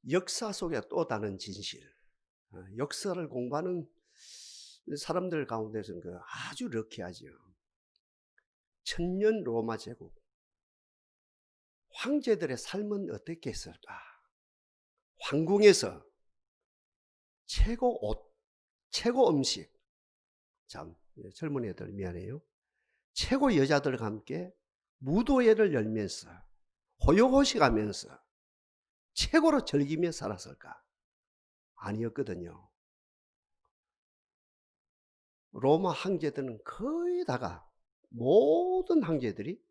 역사 속에 또 다른 진실. 역사를 공부하는 사람들 가운데서는 아주 럭키하죠. 천년 로마 제국. 황제들의 삶은 어떻게 했을까? 황궁에서 최고 옷, 최고 음식. 참, 젊은 애들 미안해요. 최고 여자들과 함께 무도회를 열면서 호요호식하면서 최고로 즐기며 살았을까? 아니었거든요. 로마 황제들은 거의 다가 모든 황제들이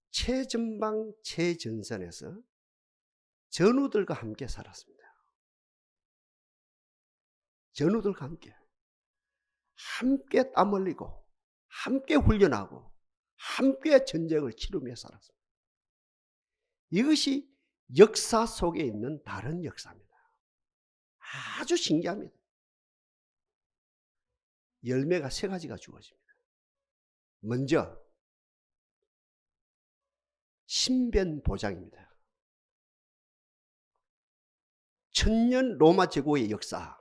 최전방 최전선에서 전우들과 함께 살았습니다. 전우들과 함께 땀 흘리고 함께 훈련하고 함께 전쟁을 치르며 살았습니다. 이것이 역사 속에 있는 다른 역사입니다. 아주 신기합니다. 열매가 세 가지가 주어집니다. 먼저 신변 보장입니다. 천년 로마 제국의 역사,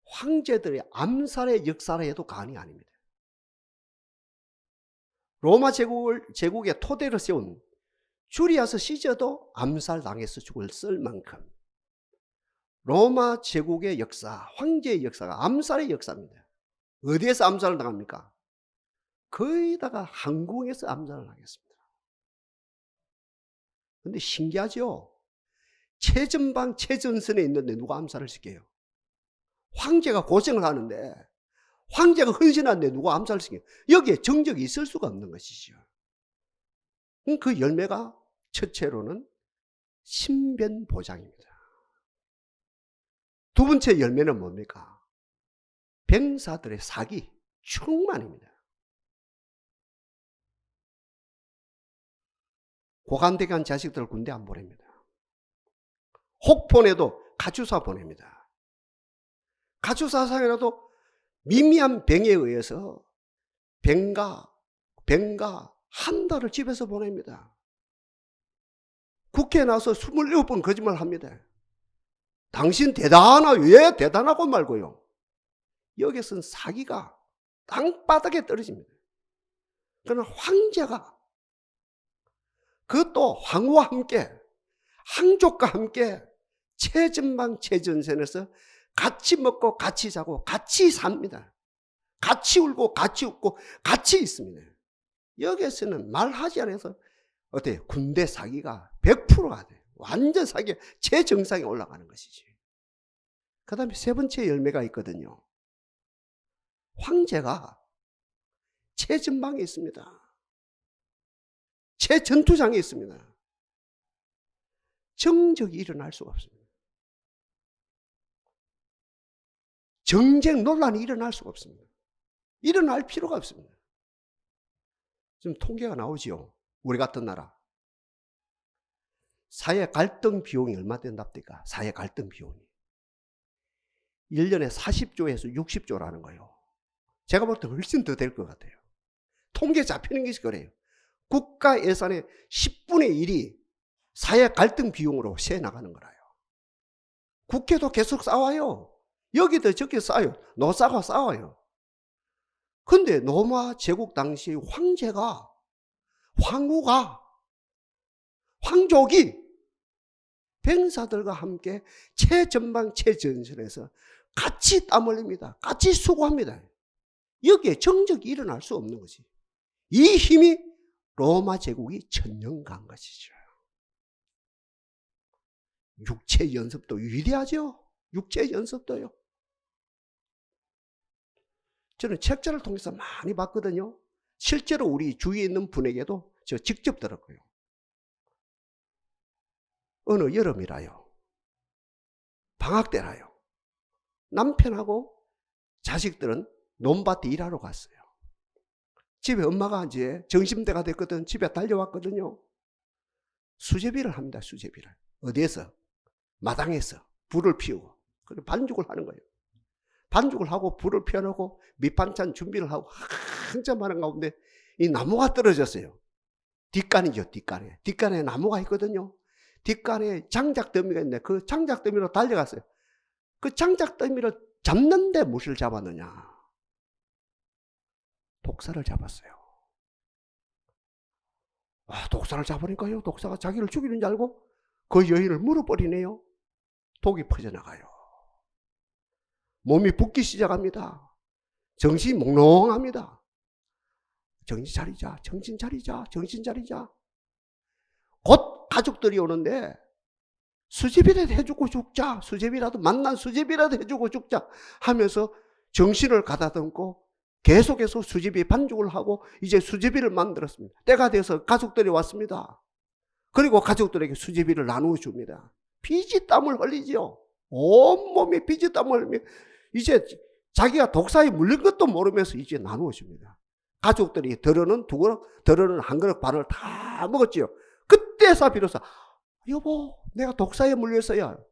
황제들의 암살의 역사라 해도 과언이 아닙니다. 로마 제국의 토대를 세운 주리아스 시저도 암살당해서 죽을 만큼 로마 제국의 역사, 황제의 역사가 암살의 역사입니다. 어디에서 암살을 당합니까? 거의 다가 항궁에서 암살을 당했습니다. 그런데 신기하죠? 최전방 최전선에 있는데 누가 암살을 시켜요? 황제가 고생을 하는데, 황제가 헌신하는데 누가 암살을 시켜요? 여기에 정적이 있을 수가 없는 것이죠. 그 열매가 첫째로는 신변 보장입니다. 두 번째 열매는 뭡니까? 병사들의 사기, 충만입니다. 고관대간 자식들을 군대 안 보냅니다. 혹본에도 가축사 보냅니다. 가축사상이라도 미미한 병에 의해서 병가 한 달을 집에서 보냅니다. 국회에 나와서 27번 거짓말 합니다. 당신 대단하, 왜 대단하고 말고요. 여기서는 사기가 땅바닥에 떨어집니다. 그러나 황제가 그것도 황후와 함께 황족과 함께 최전방 최전선에서 같이 먹고 같이 자고 같이 삽니다. 같이 울고 같이 웃고 같이 있습니다. 여기에서는 말하지 않아서 어때요? 군대 사기가 100%가 돼요. 완전 사기가 최정상에 올라가는 것이지. 그 다음에 세 번째 열매가 있거든요. 황제가 최전방에 있습니다. 최전투장에 있습니다. 정적이 일어날 수가 없습니다. 정쟁 논란이 일어날 수가 없습니다. 일어날 필요가 없습니다. 지금 통계가 나오지요. 우리 같은 나라. 사회 갈등 비용이 얼마 된답니까? 사회 갈등 비용이. 1년에 40조에서 60조라는 거예요. 제가 볼 때 훨씬 더 될 것 같아요. 통계 잡히는 것이 그래요. 국가 예산의 10분의 1이 사회 갈등 비용으로 새 나가는 거라요. 국회도 계속 싸워요. 여기도 저기 싸워요. 노사가 싸워요. 근데 로마 제국 당시 황제가, 황후가, 황족이 병사들과 함께 최전방 최전선에서 같이 땀 흘립니다. 같이 수고합니다. 여기에 정적이 일어날 수 없는 것이. 이 힘이 로마 제국이 천년 간 것이죠. 육체 연습도 위대하죠. 육체 연습도요. 저는 책자를 통해서 많이 봤거든요. 실제로 우리 주위에 있는 분에게도 저 직접 들었고요. 어느 여름이라요. 방학 때라요. 남편하고 자식들은 논밭에 일하러 갔어요. 집에 엄마가 이제 점심때가 됐거든. 집에 달려왔거든요. 수제비를 합니다. 수제비를. 어디에서? 마당에서 불을 피우고 그리고 반죽을 하는 거예요. 반죽을 하고 불을 피워놓고 밑반찬 준비를 하고 한참 하는 가운데 이 나무가 떨어졌어요. 뒷간이죠. 뒷간에 나무가 있거든요. 뒷간에 장작더미가 있네. 그 장작더미로 달려갔어요. 그 장작더미를 잡는데 무엇을 잡았느냐? 독사를 잡았어요. 독사를 잡으니까요, 독사가 자기를 죽이는 줄 알고 그 여인을 물어버리네요. 독이 퍼져나가요. 몸이 붓기 시작합니다. 정신이 몽롱합니다. 정신 차리자, 정신 차리자, 정신 차리자. 곧 가족들이 오는데 수제비라도 해주고 죽자, 수제비라도 만난 수제비라도 해주고 죽자 하면서 정신을 가다듬고 계속해서 수제비 반죽을 하고 이제 수제비를 만들었습니다. 때가 돼서 가족들이 왔습니다. 그리고 가족들에게 수제비를 나누어 줍니다. 피지땀을 흘리죠. 온몸에 피지땀을 흘리며 이제 자기가 독사에 물린 것도 모르면서 이제 나누어 줍니다. 가족들이 덜어는 두 그릇, 덜어는 한 그릇 반을 다 먹었지요. 그때서 비로소 여보, 내가 독사에 물렸어요.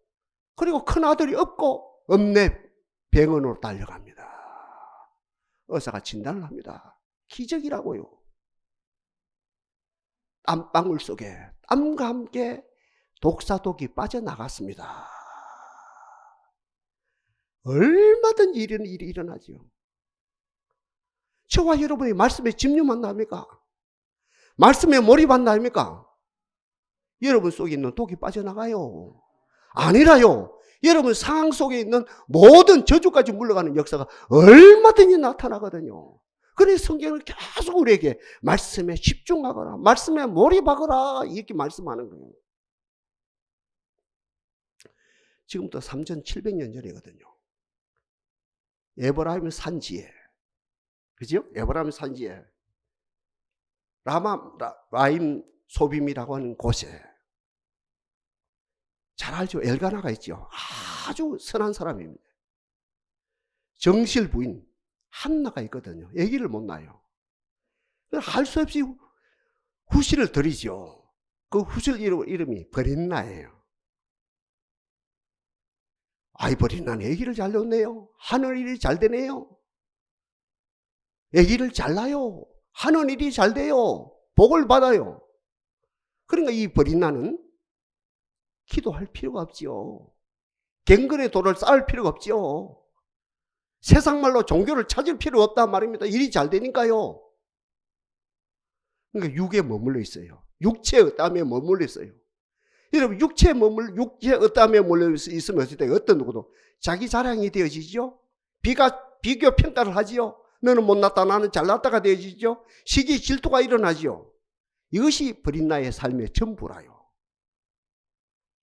그리고 큰아들이 없고 읍내 병원으로 달려갑니다. 의사가 진단을 합니다. 기적이라고요. 땀방울 속에 땀과 함께 독사독이 빠져나갔습니다. 얼마든지 이런 일이 일어나지요. 저와 여러분이 말씀에 집념한다 합니까? 말씀에 몰입한다 합니까? 여러분 속에 있는 독이 빠져나가요. 아니라요. 여러분 상황 속에 있는 모든 저주까지 물러가는 역사가 얼마든지 나타나거든요. 그래서 성경을 계속 우리에게 말씀에 집중하거라, 말씀에 몰입하거라 이렇게 말씀하는 거예요. 지금부터 3700년 전이거든요. 에브라임 산지에, 그죠? 에브라임 산지에 라임 소빔이라고 하는 곳에 잘 알죠? 엘가나가 있죠. 아주 선한 사람입니다. 정실 부인 한나가 있거든요. 아기를 못 낳아요. 할 수 없이 후실을 드리죠. 그 후실 이름이 브린나예요. 아이, 브린나는 아기를 잘 낳네요. 하는 일이 잘 되네요. 아기를 잘 낳아요. 하는 일이 잘 돼요. 복을 받아요. 그러니까 이 브린나는 기도할 필요가 없지요. 갱근의 돌을 쌓을 필요가 없지요. 세상 말로 종교를 찾을 필요가 없단 말입니다. 일이 잘 되니까요. 그러니까 육에 머물러 있어요. 육체의 땀에 머물러 있어요. 여러분, 육체의 땀에 머물러 있으면 어떻게 돼요? 어떤 누구도 자기 자랑이 되어지죠. 비교 평가를 하지요. 너는 못났다, 나는 잘났다가 되어지죠. 시기 질투가 일어나지요. 이것이 브린나의 삶의 전부라요.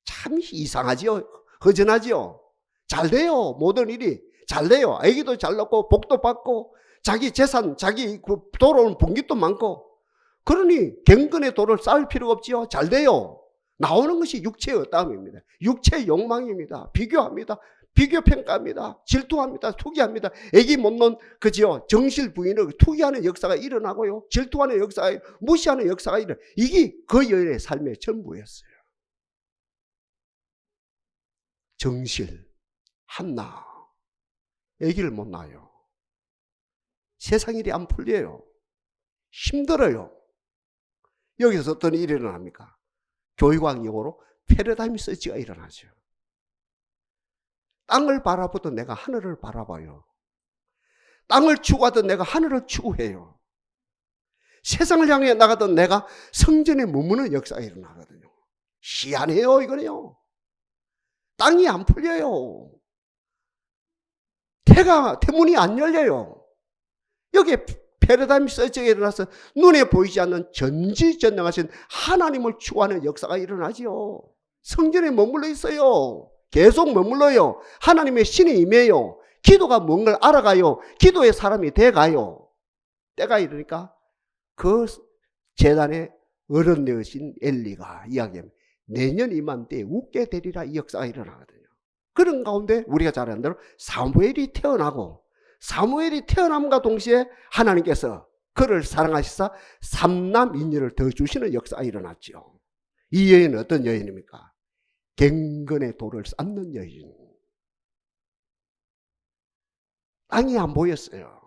참 이상하지요. 허전하지요. 잘 돼요. 모든 일이 잘 돼요. 아기도 잘 낳고 복도 받고 자기 재산, 자기 돌아오는 분깃도 많고. 그러니 갱근의 돌을 쌓을 필요가 없지요. 잘 돼요. 나오는 것이 육체의 땀입니다. 육체의 욕망입니다. 비교합니다. 비교평가합니다. 질투합니다. 투기합니다. 아기 못 낳은 그지요. 정실 부인을 투기하는 역사가 일어나고요. 질투하는 역사가, 무시하는 역사가 일어나. 이게 그 여인의 삶의 전부였어요. 정실, 한나, 아기를 못 낳아요. 세상 일이 안 풀려요. 힘들어요. 여기서 어떤 일이 일어납니까? 교육학 용어로 패러다임 서치가 일어나죠. 땅을 바라보던 내가 하늘을 바라봐요. 땅을 추구하던 내가 하늘을 추구해요. 세상을 향해 나가던 내가 성전에 머무는 역사가 일어나거든요. 희한해요, 이거는요. 땅이 안 풀려요. 태문이 안 열려요. 여기에 패러다임 서치가 일어나서 눈에 보이지 않는 전지전능하신 하나님을 추구하는 역사가 일어나지요. 성전에 머물러 있어요. 계속 머물러요. 하나님의 신이 임해요. 기도가 뭔가를 알아가요. 기도의 사람이 돼가요. 때가 이르니까 그 제단의 어른 되으신 엘리가 이야기합니다. 내년 이맘때 웃게 되리라 이 역사가 일어나거든요. 그런 가운데 우리가 잘 아는 대로 사무엘이 태어나고 사무엘이 태어남과 동시에 하나님께서 그를 사랑하시사 삼남 인녀를 더 주시는 역사가 일어났죠. 이 여인은 어떤 여인입니까? 갱근의 돌을 쌓는 여인. 땅이 안 보였어요.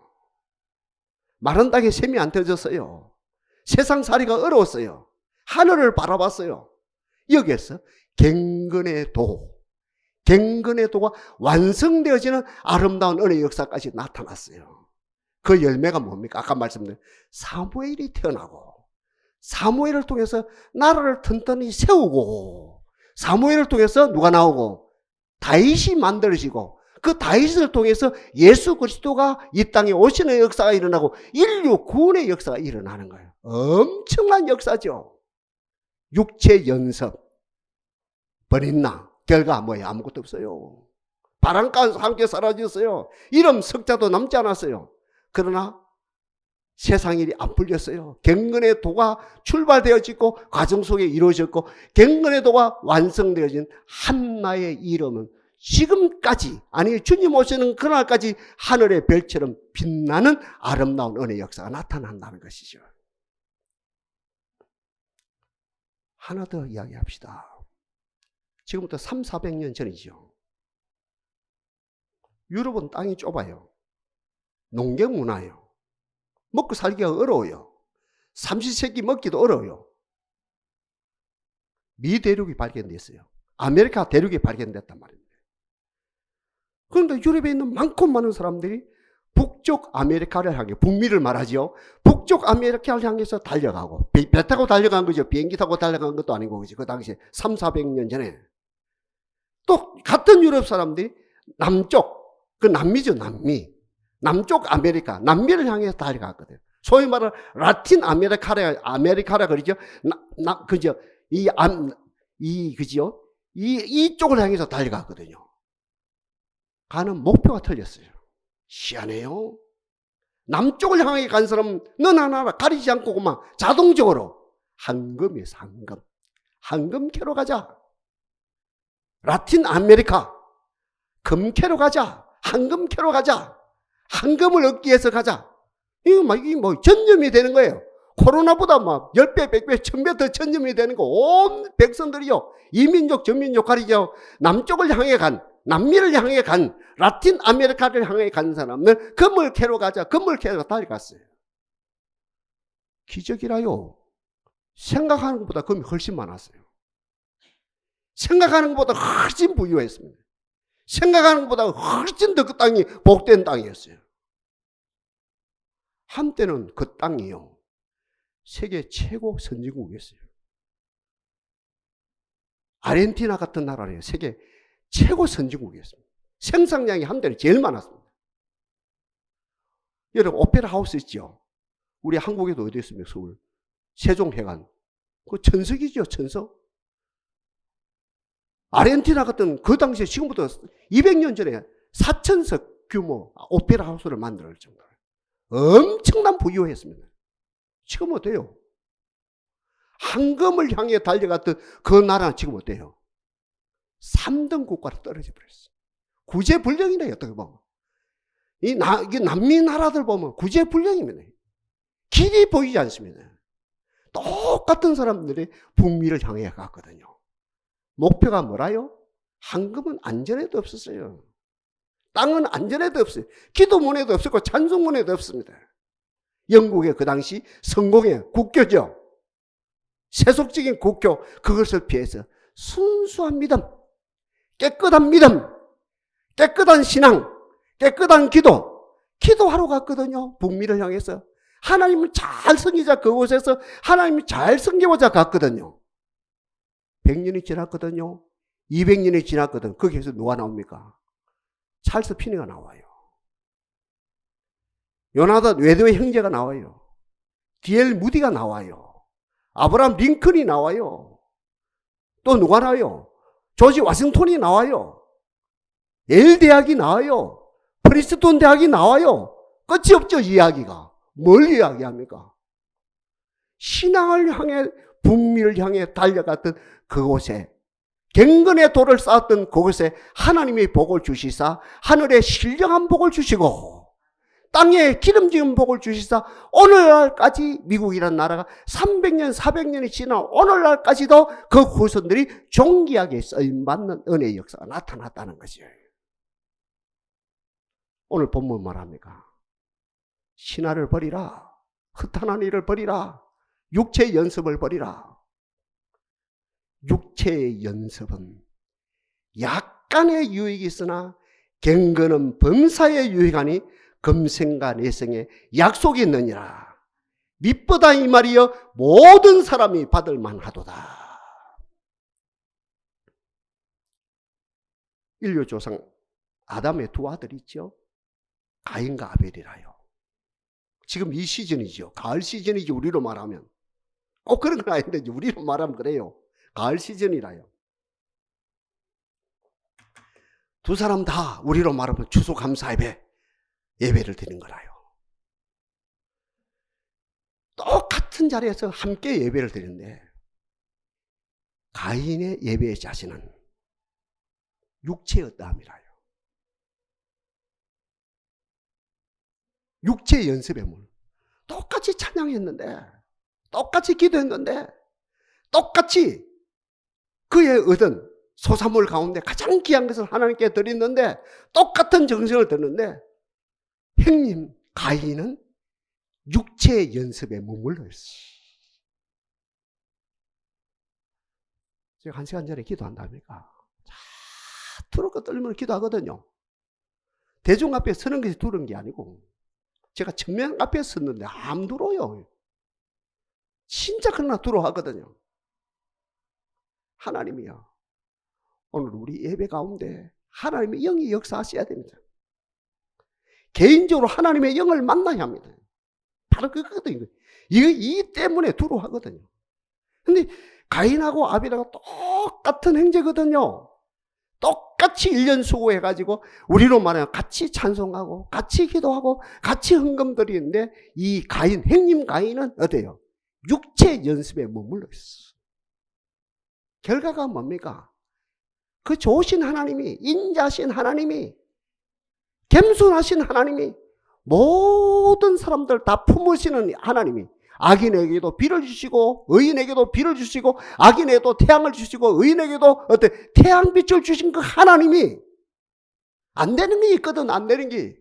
마른 땅에 샘이 안 터졌어요. 세상살이가 어려웠어요. 하늘을 바라봤어요. 여기에서 갱근의 도, 갱근의 도가 완성되어지는 아름다운 은혜의 역사까지 나타났어요. 그 열매가 뭡니까? 아까 말씀드린 사무엘이 태어나고, 사무엘을 통해서 나라를 튼튼히 세우고, 사무엘을 통해서 누가 나오고 다윗이 만들어지고, 그 다윗을 통해서 예수 그리스도가 이 땅에 오시는 역사가 일어나고 인류 구원의 역사가 일어나는 거예요. 엄청난 역사죠. 육체 연습 버린나 결과 뭐예요? 아무것도 없어요. 바람과 함께 사라졌어요. 이름 석자도 남지 않았어요. 그러나 세상 일이 안 풀렸어요. 갱근의 도가 출발되어지고 과정 속에 이루어졌고, 갱근의 도가 완성되어진 한나의 이름은 지금까지, 아니 주님 오시는 그날까지 하늘의 별처럼 빛나는 아름다운 은혜의 역사가 나타난다는 것이죠. 하나 더 이야기합시다. 지금부터 300~400년 전이죠. 유럽은 땅이 좁아요. 농경 문화예요. 먹고 살기가 어려워요. 삼시세끼 먹기도 어려워요. 미 대륙이 발견됐어요. 아메리카 대륙이 발견됐단 말입니다. 그런데 유럽에 있는 많고 많은 사람들이 북쪽 아메리카를 향해, 북미를 말하죠. 북쪽 아메리카를 향해서 달려가고, 배 타고 달려간 거죠. 비행기 타고 달려간 것도 아니고, 그죠. 그 당시에 300~400년 전에. 또 같은 유럽 사람들이 남쪽, 그 남미죠, 남미. 남쪽 아메리카, 남미를 향해서 달려갔거든요. 소위 말하는 라틴 아메리카라 그러죠. 그죠. 그죠. 이쪽을 향해서 달려갔거든요. 가는 목표가 틀렸어요. 희한해요. 남쪽을 향해 간 사람은 너나 하나 가리지 않고 그만 자동적으로 황금이었어. 황금. 황금 캐러 가자. 라틴 아메리카 금 캐러 가자. 황금 캐러 가자. 황금을 얻기 위해서 가자. 이게 뭐 전염이 되는 거예요. 코로나보다 막 10배, 100배, 1000배 더 전염이 되는 거. 온 백성들이요. 이민족, 전민족 가리죠. 남쪽을 향해 간, 남미를 향해 간, 라틴 아메리카를 향해 간 사람은 금을 캐러 가자. 금을 캐러 달려갔어요. 기적이라요. 생각하는 것보다 금이 훨씬 많았어요. 생각하는 것보다 훨씬 부유했습니다. 생각하는 것보다 훨씬 더 그 땅이 복된 땅이었어요. 한때는 그 땅이요, 세계 최고 선진국이었어요. 아르헨티나 같은 나라는 세계 최고 선진국이었습니다. 생산량이 한때는 제일 많았습니다. 여러분 오페라 하우스 있죠? 우리 한국에도 어디 있습니까? 서울 세종회관. 그 천석이죠, 천석. 아르헨티나 같은 그 당시에 지금부터 200년 전에 4,000석 규모 오페라 하우스를 만들 정도로 엄청난 부유했습니다. 지금 어때요? 황금을 향해 달려갔던 그 나라는 지금 어때요? 3등 국가로 떨어져 버렸어요. 구제불능이네, 어떻게 보면. 이 남미 나라들 보면 구제불능입니다. 길이 보이지 않습니다. 똑같은 사람들이 북미를 향해 갔거든요. 목표가 뭐라요? 황금은 안전에도 없었어요. 땅은 안전에도 없어요. 기도문에도 없었고 찬송문에도 없습니다. 영국의 그 당시 성공의 국교죠. 세속적인 국교, 그것을 피해서 순수한 믿음, 깨끗한 믿음, 깨끗한 신앙, 깨끗한 기도하러 갔거든요. 북미를 향해서. 하나님을 잘 섬기자, 그곳에서 하나님을 잘 섬기고자 갔거든요. 100년이 지났거든요. 200년이 지났거든. 거기에서 누가 나옵니까? 찰스 피니가 나와요. 요나단 웨드의 형제가 나와요. D.L. 무디가 나와요. 아브라함 링컨이 나와요. 또 누가 나와요? 조지 워싱턴이 나와요. 예일 대학이 나와요. 프리스톤 대학이 나와요. 끝이 없죠, 이야기가. 뭘 이야기합니까? 신앙을 향해, 북미를 향해 달려갔던 그곳에, 갱근의 돌을 쌓았던 그곳에 하나님의 복을 주시사 하늘에 신령한 복을 주시고 땅에 기름지은 복을 주시사 오늘날까지 미국이라는 나라가 300년, 400년이 지난 오늘날까지도 그 후손들이 존귀하게 쓰임받는 은혜의 역사가 나타났다는 것이에요. 오늘 본문 말합니까? 신화를 버리라. 흩어난 일을 버리라. 육체의 연습을 버리라. 육체의 연습은 약간의 유익이 있으나 경건은 범사에 유익하니 금생과 내생에 약속이 있느니라. 믿보다 이 말이여 모든 사람이 받을 만하도다. 인류 조상 아담의 두 아들이 있죠. 가인과 아벨이라요. 지금 이 시즌이죠. 가을 시즌이지 우리로 말하면. 그런 건 아닌데 우리로 말하면 그래요. 가을 시즌이라요. 두 사람 다 우리로 말하면 추수감사 예배를 드린 거라요. 똑같은 자리에서 함께 예배를 드렸는데 가인의 예배의 자신은 육체의 어떠함이라요. 육체의 연습의 물. 똑같이 찬양했는데, 똑같이 기도했는데, 똑같이 그의 얻은 소사물 가운데 가장 귀한 것을 하나님께 드렸는데, 똑같은 정성을 드렸는데, 형님 가인은 육체의 연습에 머물러 있어. 제가 1시간 전에 기도한답니까? 두렵고 떨면서 기도하거든요. 대중 앞에 서는 것이 두려운 게 아니고 제가 정면 앞에 섰는데 안 두려워요. 진짜 그러나 두려워하거든요. 하나님이요, 오늘 우리 예배 가운데 하나님의 영이 역사하셔야 됩니다. 개인적으로 하나님의 영을 만나야 합니다. 바로 그거거든요. 이 때문에 두려워하거든요. 근데 가인하고 아벨하고 똑같은 행제거든요. 똑같이 1년 수고해가지고 우리로 말하면 같이 찬송하고 같이 기도하고 같이 헌금 드리는데 이 가인, 형님 가인은 어때요? 육체 연습에 머물러 있어. 결과가 뭡니까? 그 좋으신 하나님이, 인자하신 하나님이, 겸손하신 하나님이, 모든 사람들 다 품으시는 하나님이 악인에게도 비를 주시고 의인에게도 비를 주시고 악인에게도 태양을 주시고 의인에게도 태양빛을 주신 그 하나님이 안 되는 게 있거든. 안 되는 게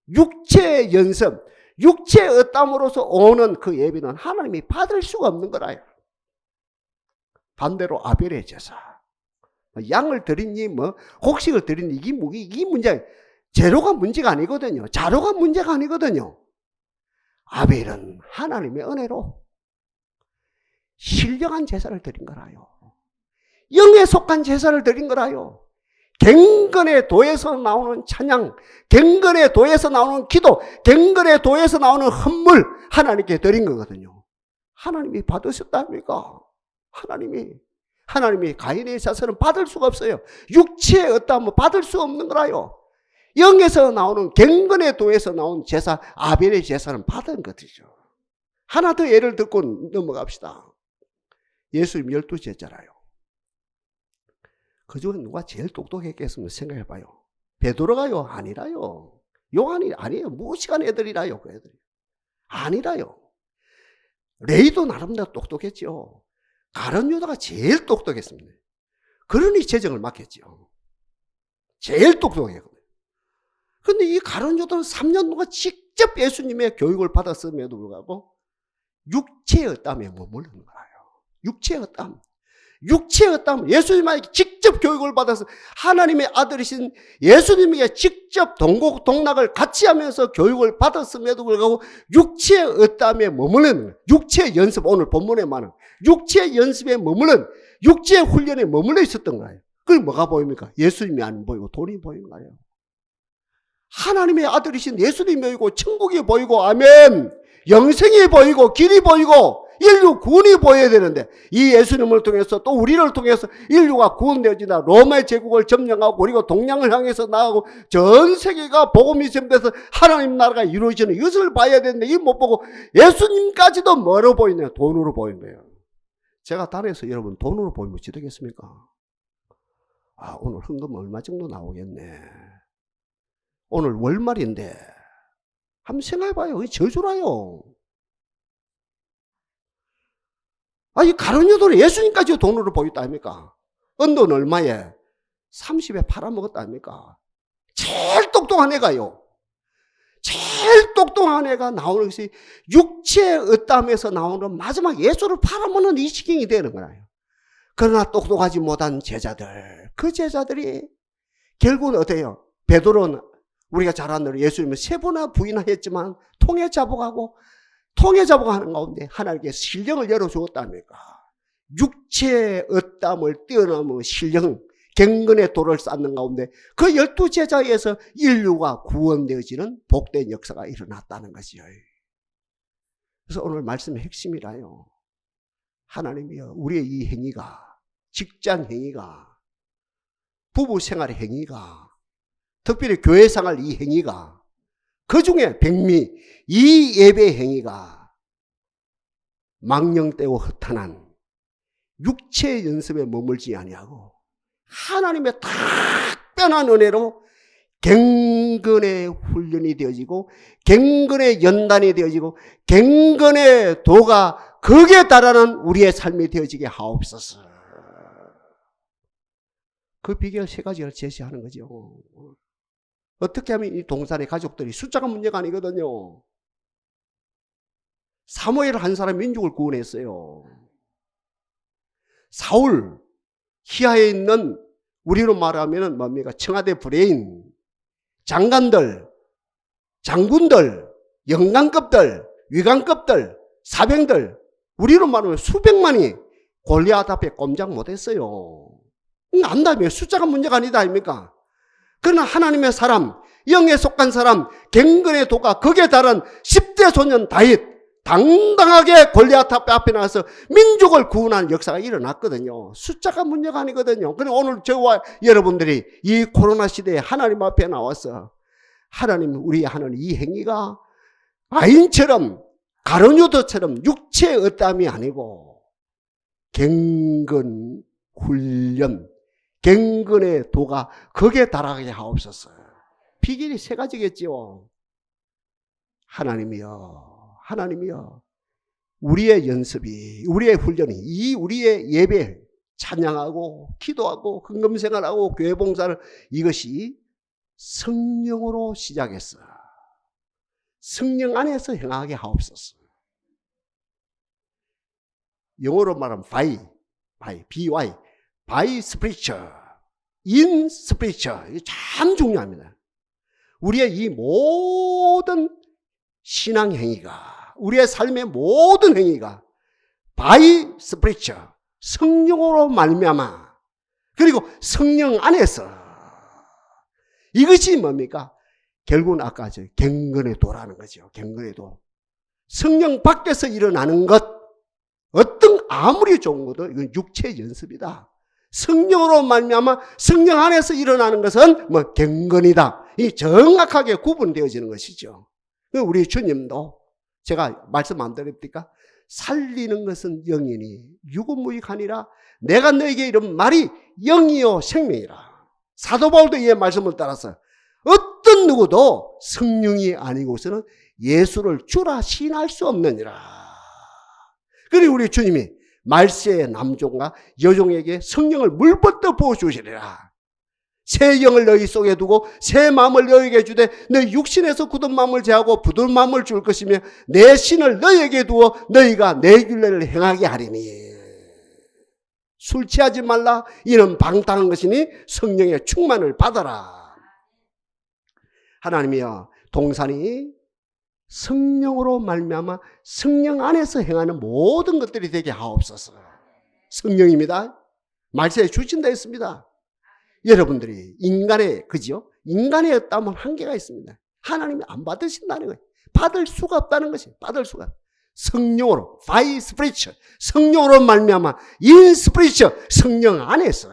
육체의 연습, 육체의 어땀으로서 오는 그 예비는 하나님이 받을 수가 없는 거라요. 반대로 아벨의 제사, 양을 드리니 곡식을 드리니 이게 문제예요. 재료가 문제가 아니거든요. 자료가 문제가 아니거든요. 아벨은 하나님의 은혜로 신령한 제사를 드린 거라요. 영에 속한 제사를 드린 거라요. 경건의 도에서 나오는 찬양, 경건의 도에서 나오는 기도, 경건의 도에서 나오는 헌물 하나님께 드린 거거든요. 하나님이 받으셨답니까? 하나님이 가인의 제사는 받을 수가 없어요. 육체에 어떠하면 받을 수 없는 거라요. 영에서 나오는 경건의 도에서 나온 제사, 아벨의 제사는 받은 것이죠. 하나 더 예를 듣고 넘어갑시다. 예수님 12제자라요. 그 중에 누가 제일 똑똑했겠으면 생각해봐요. 베드로가요? 아니라요. 요한이 아니에요. 무식한 애들이라요. 그 애들이 아니라요. 레이도 나름대로 똑똑했죠. 가룟 유다가 제일 똑똑했습니다. 그러니 재정을 맡겼죠. 제일 똑똑해요. 그런데 이 가룟 유다는 3년 동안 직접 예수님의 교육을 받았음에도 불구하고 육체의 땀에 머무르는 거예요. 육체의 땀. 예수님에게 직접 교육을 받아서 하나님의 아들이신 예수님에게 직접 동고동락을 같이 하면서 교육을 받았음에도 불구하고 육체의 땀에 머무르는 거예요. 육체의 연습, 오늘 본문에 말하는 육체의 연습에 머무르는, 육체의 훈련에 머물러 있었던 거예요. 그걸 뭐가 보입니까? 예수님이 안 보이고 돈이 보이는 거예요. 하나님의 아들이신 예수님이 보이고 천국이 보이고 아멘, 영생이 보이고 길이 보이고 인류 구원이 보여야 되는데 이 예수님을 통해서 또 우리를 통해서 인류가 구원되어지나 로마의 제국을 점령하고 그리고 동양을 향해서 나가고 전 세계가 복음이 전돼서 하나님 나라가 이루어지는 이것을 봐야 되는데 이 못 보고 예수님까지도 뭐로 보이네요? 돈으로 보이는 거예요. 제가 단에서 여러분 돈으로 보이면 어찌 되겠습니까? 오늘 헌금 얼마 정도 나오겠네. 오늘 월말인데 한번 생각해봐요. 이 저주라요. 이 가룟 유다는 예수님까지 돈으로 보였다 아닙니까? 은돈 얼마에? 30에 팔아먹었다 아닙니까? 제일 똑똑한 애가요. 제일 똑똑한 애가 나오는 것이 육체의 어땀에서 나오는 마지막 예수를 팔아먹는 이 시경이 되는 거예요. 그러나 똑똑하지 못한 제자들, 그 제자들이 결국은 어때요? 베드로는 우리가 잘 아는 대로 예수님을 3번이나 부인했지만 통에 잡아가는 가운데 하나님께 신령을 열어주었답니까? 육체의 어땀을 뛰어넘은 신령, 경건의 도를 쌓는 가운데 그 12제자에서 인류가 구원되어지는 복된 역사가 일어났다는 것이요. 그래서 오늘 말씀의 핵심이라요. 하나님이여, 우리의 이 행위가, 직장 행위가, 부부 생활의 행위가, 특별히 교회 생활 이 행위가, 그 중에 백미, 이 예배 행위가 망령되고 허탄한 육체의 연습에 머물지 아니하고 하나님의 특별한 은혜로 경건의 훈련이 되어지고 경건의 연단이 되어지고 경건의 도가 극에 달하는 우리의 삶이 되어지게 하옵소서. 그 비결 3가지를 제시하는 거죠. 어떻게 하면 이 동산의 가족들이 숫자가 문제가 아니거든요. 사무엘 한 사람 민족을 구원했어요. 사울 희하에 있는 우리로 말하면 뭡니까? 청와대 브레인, 장관들, 장군들, 영관급들, 위관급들, 사병들, 우리로 말하면 수백만이 골리앗 앞에 꼼짝 못했어요. 안다며 숫자가 문제가 아니다 아닙니까? 그러나 하나님의 사람, 영에 속한 사람, 경건의 도가 극에 달한 10대 소년 다윗, 당당하게 골리앗 앞에 나와서 민족을 구원하는 역사가 일어났거든요. 숫자가 문제가 아니거든요. 그런데 오늘 저와 여러분들이 이 코로나 시대에 하나님 앞에 나와서 하나님, 우리 하는 이 행위가 아인처럼 가룟유다처럼 육체의 어땀이 아니고 경건, 훈련, 경건의 도가 극에 달하게 하옵소서. 비결이 3가지겠지요. 하나님이여, 우리의 연습이, 우리의 훈련이, 이 우리의 예배, 찬양하고, 기도하고, 헌금생활하고, 교회 봉사를, 이것이 성령으로 시작했어. 성령 안에서 행하게 하옵소서. 영어로 말하면 by spiritual, in spiritual. 이게 참 중요합니다. 우리의 이 모든 신앙 행위가, 우리의 삶의 모든 행위가 by spiritual, 성령으로 말미암아, 그리고 성령 안에서, 이것이 뭡니까? 결국은 아까 경건의 도라는 거죠. 경건의 도. 성령 밖에서 일어나는 것, 어떤 아무리 좋은 것도 이건 육체의 연습이다. 성령으로 말미암아 성령 안에서 일어나는 것은 경건이다. 이 정확하게 구분되어지는 것이죠. 우리 주님도 제가 말씀 안 드립니까? 살리는 것은 영이니 유구무익하니라. 내가 너에게 이런 말이 영이요 생명이라. 사도 바울도 이 말씀을 따라서 어떤 누구도 성령이 아니고서는 예수를 주라 시인할 수 없느니라. 그리고 우리 주님이 말세의 남종과 여종에게 성령을 물붓듯 부어주시리라. 새 영을 너희 속에 두고 새 마음을 너희에게 주되 너희 육신에서 굳은 마음을 제하고 부드러운 마음을 줄 것이며 내 신을 너희에게 두어 너희가 내 율례를 행하게 하리니. 술 취하지 말라. 이는 방탕한 것이니 성령의 충만을 받아라. 하나님이여, 동산이 성령으로 말미암아 성령 안에서 행하는 모든 것들이 되게 하옵소서. 성령입니다. 말세에 주신다 했습니다. 여러분들이 인간의, 그죠? 인간의 어떤 한계가 있습니다. 하나님이 안 받으신다는 거예요. 받을 수가 없다는 것이 받을 수가. 성령으로, by spiritual, 성령으로 말미암아 in spiritual, 성령 안에서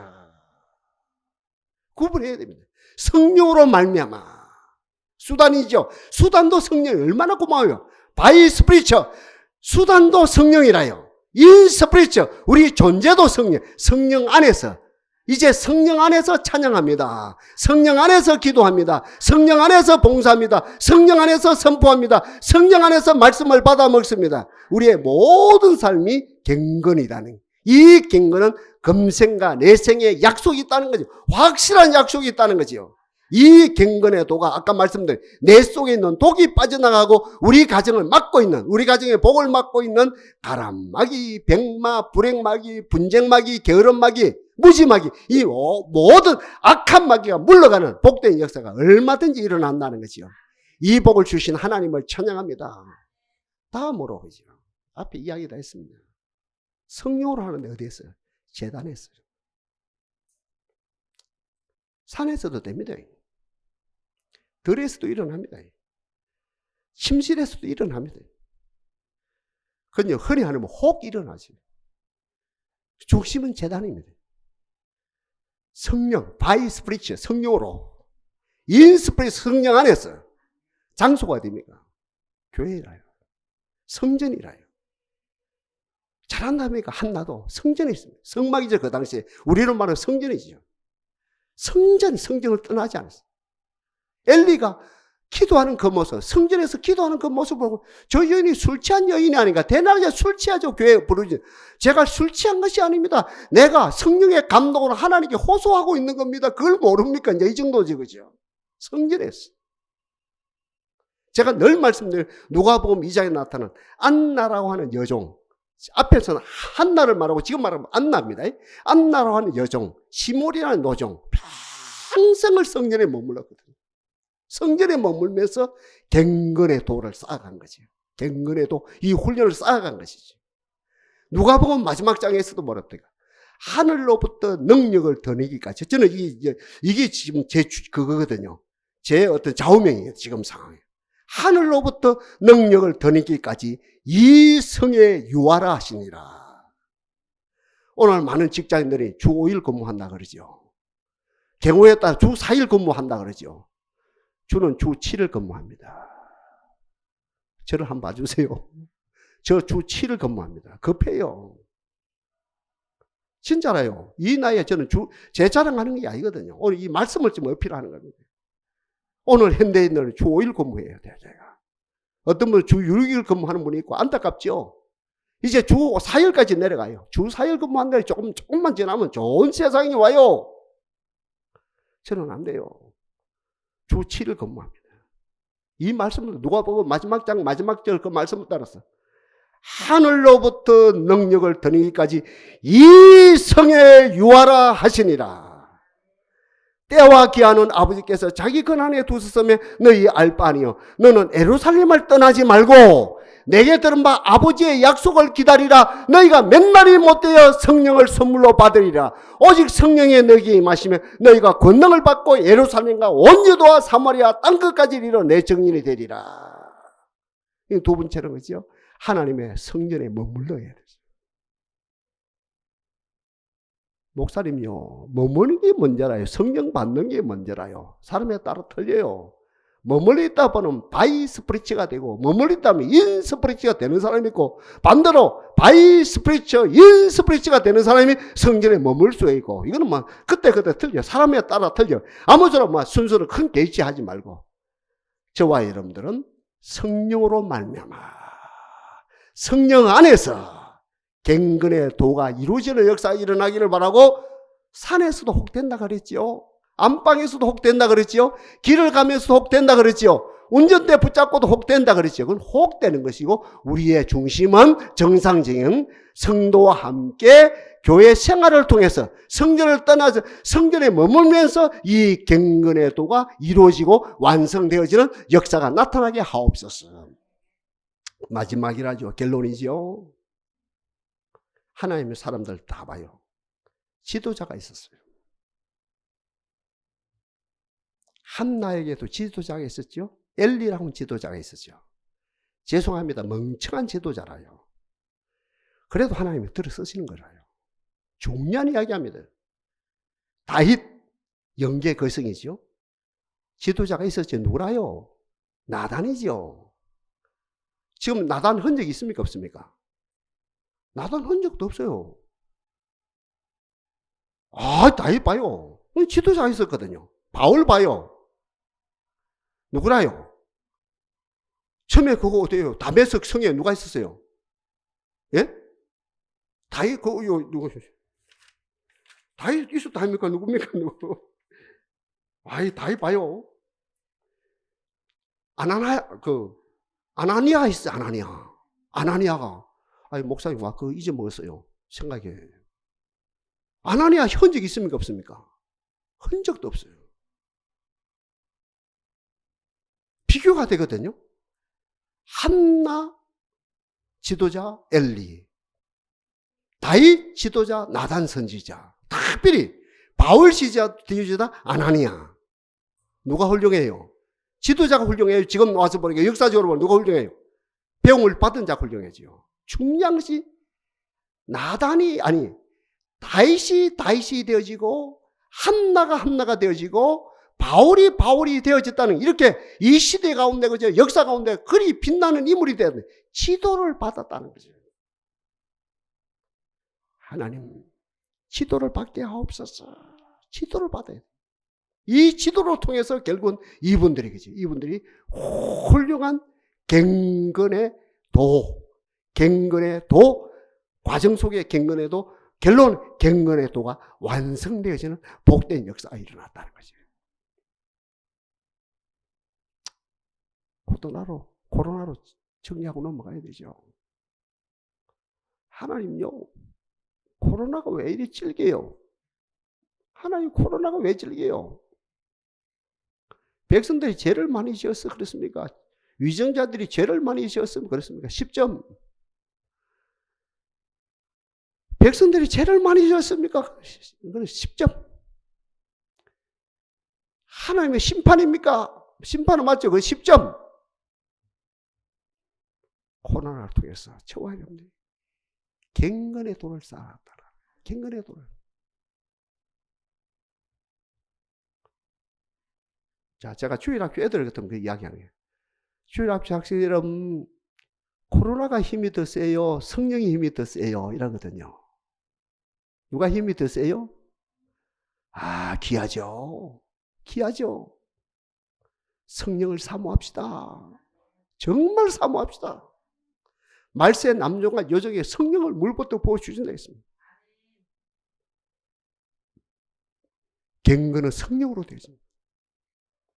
구분해야 됩니다. 성령으로 말미암아. 수단이죠. 수단도 성령이 얼마나 고마워요. by spiritual, 수단도 성령이라요. in spiritual, 우리 존재도 성령, 성령 안에서. 이제 성령 안에서 찬양합니다. 성령 안에서 기도합니다. 성령 안에서 봉사합니다. 성령 안에서 선포합니다. 성령 안에서 말씀을 받아 먹습니다. 우리의 모든 삶이 경건이라는, 이 경건은 금생과 내생의 약속이 있다는 거죠. 확실한 약속이 있다는 거죠. 이 경건의 도가 아까 말씀드린 내 속에 있는 독이 빠져나가고 우리 가정을 막고 있는, 우리 가정의 복을 막고 있는 가람마귀, 병마, 불행마귀, 분쟁마귀, 게으름마귀, 무지마귀, 이 모든 악한 마귀가 물러가는 복된 역사가 얼마든지 일어난다는 거지요. 이 복을 주신 하나님을 찬양합니다. 다음으로 그죠. 앞에 이야기 다 했습니다. 성령으로 하는데 어디 있어요? 재단에 있어요. 산에서도 됩니다. 들에서도 일어납니다. 침실에서도 일어납니다. 그냥 흔히 하면 혹 일어나지. 중심은 재단입니다. 성령, 바이 스프리츠, 성령으로. 인 스프리츠, 성령 안에서 장소가 됩니까? 교회라요. 성전이라요. 잘한답니까? 한나도 성전에 있습니다. 성막이죠, 그 당시에. 우리로 말하면 성전이죠. 성전을 떠나지 않았어요. 엘리가 기도하는 그 모습, 성전에서 기도하는 그 모습을 보고 저 여인이 술 취한 여인이 아닌가? 대낮에 술 취하죠, 교회에 부르지. 제가 술 취한 것이 아닙니다. 내가 성령의 감동으로 하나님께 호소하고 있는 겁니다. 그걸 모릅니까? 이제 이 정도지, 그죠? 성전에서. 제가 늘 말씀드린 누가복음 2장에 나타난 안나라고 하는 여종, 앞에서는 한나를 말하고 지금 말하면 안나입니다. 안나라고 하는 여종, 시몰이라는 노종, 평생을 성전에 머물렀거든요. 성전에 머물면서 경건의 도를 쌓아간 거죠. 경건의 도, 이 훈련을 쌓아간 것이죠. 누가복음 마지막 장에서도 뭐랍니까? 하늘로부터 능력을 더내기까지. 저는 이게 지금 제 그거거든요. 제 어떤 좌우명이에요, 지금 상황에. 하늘로부터 능력을 더내기까지 이 성에 유하라 하시니라. 오늘 많은 직장인들이 주 5일 근무한다 그러죠. 경우에 따라 주 4일 근무한다 그러죠. 주는 주 7일 근무합니다. 저를 한번 봐주세요. 저 주 7일 근무합니다. 급해요. 진짜라요. 이 나이에 저는 제 자랑하는 게 아니거든요. 오늘 이 말씀을 좀 어필하는 겁니다. 오늘 현대인들은 주 5일 근무해요, 제가. 어떤 분은 주 6일 근무하는 분이 있고, 안타깝죠? 이제 주 4일까지 내려가요. 주 4일 근무한다 조금만 지나면 좋은 세상이 와요. 저는 안 돼요. 주 7일 근무합니다. 이 말씀을 누가 보고 마지막 장, 마지막 절 그 말씀을 따라서 하늘로부터 능력을 더내기까지 이 성에 유하라 하시니라. 때와 기한은 아버지께서 자기 권한에 두셨으며 너희 알 바 아니요. 너는 예루살렘을 떠나지 말고 내게 들은 바 아버지의 약속을 기다리라. 너희가 몇 날이 못되어 성령을 선물로 받으리라. 오직 성령의 너희에게 임하시면 너희가 권능을 받고 예루살렘과 온 유다와 사마리아 땅끝까지 이르러 내 증인이 되리라. 이 두 번째는 뭐죠? 하나님의 성전에 머물러야 돼요. 목사님요, 머무는 게 문제라요. 성령 받는 게 문제라요. 사람에 따라 틀려요. 머물러 있다 보면 바이 스프리츠가 되고, 머물러 있다면 인 스프리츠가 되는 사람이 있고, 반대로 바이 스프리츠, 인 스프리츠가 되는 사람이 성전에 머물 수 있고, 이거는 뭐 그때 틀려. 사람에 따라 틀려. 아무쪼록 뭐 순서를 큰 개의치하지 말고, 저와 여러분들은 성령으로 말미암아 성령 안에서 경건의 도가 이루어지는 역사가 일어나기를 바라고, 산에서도 혹된다 그랬지요. 안방에서도 혹된다 그랬지요. 길을 가면서도 혹된다 그랬지요. 운전대 붙잡고도 혹된다 그랬지요. 그건 혹되는 것이고, 우리의 중심은 정상적인 성도와 함께 교회 생활을 통해서 성전을 떠나서 성전에 머물면서 이 경건의 도가 이루어지고 완성되어지는 역사가 나타나게 하옵소서. 마지막이라죠. 결론이죠. 하나님의 사람들 다 봐요. 지도자가 있었어요. 한나에게도 지도자가 있었죠. 엘리라고 지도자가 있었죠. 죄송합니다. 멍청한 지도자라요. 그래도 하나님이 들어 쓰시는 거라요. 중요한 이야기합니다. 다윗 영계 거성이죠. 지도자가 있었죠. 누구라요? 나단이죠. 지금 나단 흔적이 있습니까? 없습니까? 나단 흔적도 없어요. 다윗 봐요. 지도자가 있었거든요. 바울 봐요. 누구라요? 처음에 그거 어때요? 다메섹 성에 누가 있었어요? 예? 다윗 누가 있었어요? 다윗 있었다 합니까? 누굽니까? 누구? 아이, 다 봐요. 아나니아 있어요, 아나니아. 아나니아가, 아니, 목사님, 와, 그거 잊어먹었어요. 생각해. 아나니아 흔적 있습니까, 없습니까? 흔적도 없어요. 비교가 되거든요. 한나 지도자 엘리, 다윗 지도자 나단 선지자, 특별히 바울 지도자 아나니아. 누가 훌륭해요? 지도자가 훌륭해요. 지금 와서 보니까 역사적으로 보면 누가 훌륭해요? 배움을 받은 자가 훌륭해지요. 중요한 것이 다윗이 되어지고 한나가 되어지고 바울이 되어졌다는, 이렇게 이 시대 가운데, 그죠? 역사 가운데 그리 빛나는 인물이 되었는데 지도를 받았다는 거죠. 하나님, 지도를 받게 하옵소서. 지도를 받아야 돼. 이 지도를 통해서 결국은 이분들이 훌륭한 갱근의 도, 과정 속의 갱근의 도, 결론 갱근의 도가 완성되어지는 복된 역사가 일어났다는 거죠. 코로나로 정리하고 넘어가야 되죠. 하나님요, 코로나가 왜 이리 질게요? 하나님, 코로나가 왜 질게요? 백성들이 죄를 많이 지어서 그렇습니까? 위정자들이 죄를 많이 지었으면 그렇습니까? 10점. 백성들이 죄를 많이 지었습니까? 이거는 10점. 하나님의 심판입니까? 심판은 맞죠? 그 10점. 코로나를 통해서 저와 여러분들이 갱근의 돌을 쌓았다. 갱근의 돌을. 자, 제가 주일학교 애들 같은 그 이야기하는 거예요. 주일학교 학생들은 코로나가 힘이 더 세요? 성령이 힘이 더 세요? 이러거든요. 누가 힘이 더 세요? 귀하죠. 귀하죠. 성령을 사모합시다. 정말 사모합시다. 말세 남종과 여종의 성령을 물부터 부어주신다 했습니다. 갱근은 성령으로 되어 있습니다.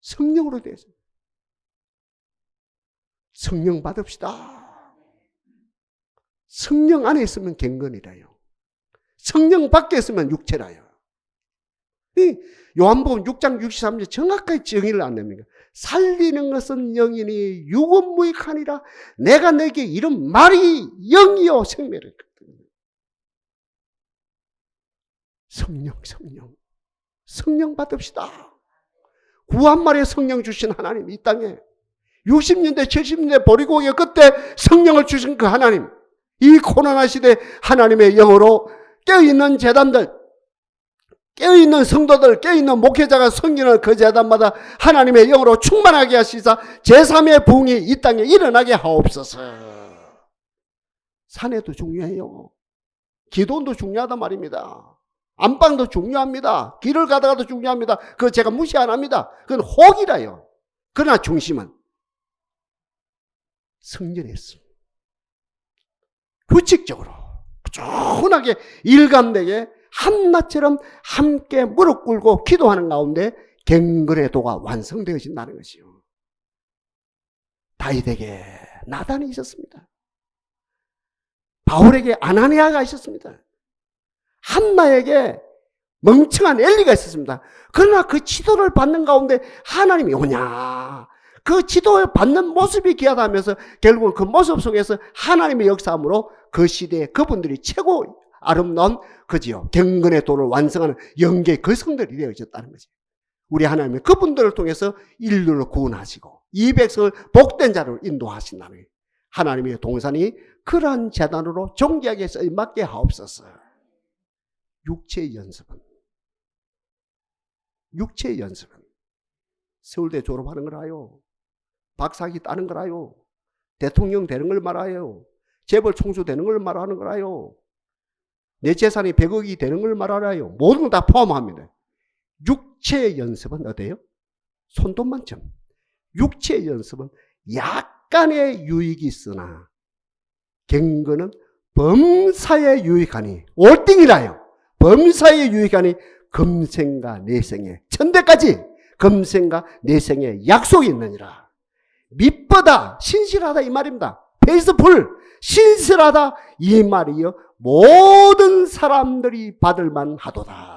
성령으로 되어 있습니다. 성령 받읍시다. 성령 안에 있으면 갱근이라요. 성령 밖에 있으면 육체라요. 요한복음 6장 63절 정확하게 정의를 안 냅니까? 살리는 것은 영이니 육은 무익하니라. 내가 내게 이런 말이 영이요 생명을. 성령 받읍시다. 구한말에 성령 주신 하나님, 이 땅에 60년대 70년대 보리고개 그때 성령을 주신 그 하나님, 이 코로나 시대 하나님의 영으로 깨어있는 제단들, 깨어있는 성도들, 깨어있는 목회자가 섬기는 그 제단마다 하나님의 영으로 충만하게 하시사 제3의 부흥이 이 땅에 일어나게 하옵소서. 산에도 중요해요. 기도도 중요하단 말입니다. 안방도 중요합니다. 길을 가다가도 중요합니다. 그거 제가 무시 안 합니다. 그건 혹이라요. 그러나 중심은 성전에서 규칙적으로 꾸준하게 일관되게 한나처럼 함께 무릎 꿇고 기도하는 가운데 갱근의 도가 완성되어진다는 것이요. 다윗에게 나단이 있었습니다. 바울에게 아나니아가 있었습니다. 한나에게 멍청한 엘리가 있었습니다. 그러나 그 지도를 받는 가운데 하나님이 오냐, 그 지도를 받는 모습이 귀하다면서 결국은 그 모습 속에서 하나님의 역사함으로 그 시대에 그분들이 최고 아름다운 그지요 갱근의 도를 완성하는 영계 그 성들이 되어졌다는 거지. 우리 하나님은 그분들을 통해서 인류를 구원하시고 이 백성을 복된 자로 인도하신다는 거예요. 하나님의 동산이 그러한 재단으로 존귀하게 쓰임받게 하옵소서. 육체의 연습은 서울대 졸업하는 거라요, 박사학위 따는 거라요, 대통령 되는 걸 말아요, 재벌 총수 되는 걸 말하는 거라요, 내 재산이 100억이 되는 걸 말하라요. 모든 걸 다 포함합니다. 육체의 연습은 어때요? 손돈 만점. 육체의 연습은 약간의 유익이 있으나 갱근은 범사에 유익하니, 월등이라요. 범사에 유익하니 금생과 내생에 천대까지 금생과 내생에 약속이 있느니라. 믿보다 신실하다 이 말입니다. 페이스풀, 신실하다 이 말이요 모든 사람들이 받을 만하도다.